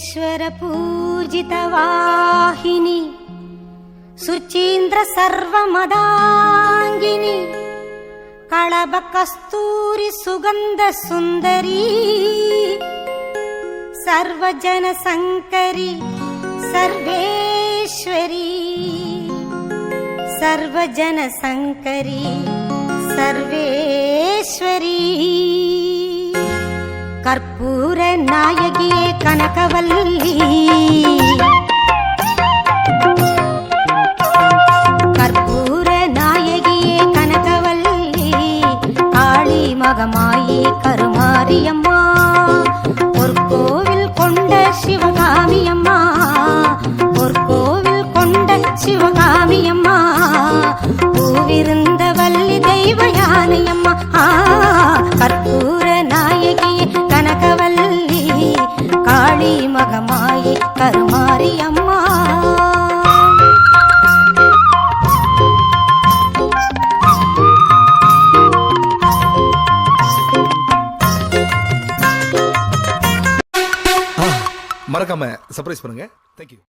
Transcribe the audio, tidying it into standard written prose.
सर्वेश्वरपूजितवाहिनी शुचीन्द्रसर्वमदाङ्गिनी कळभकस्तूरि सुगन्धसुन्दरी सर्वजनसङ्करी सर्वेश्वरी सर्वजनसङ्करी सर्वेश्वरी कर्पूर नायकिये कनकवल्ली कर्पूर नायकिये कनकवल्ली काळी मगमायि करुमारियम्मा பொற்கோவில் கொண்ட சிவகாமியம்மா பொற்கோவில் கொண்ட சிவகாமியம்மா பூவிருந்த வள்ளி தெய்வ யானையம்மா கற்பூர நாயகி கனகவல்லி காளி மகமாயி கருமாரியம்மா மறக்காம சர்ப்ரைஸ் பண்ணுங்க. தேங்க்யூ.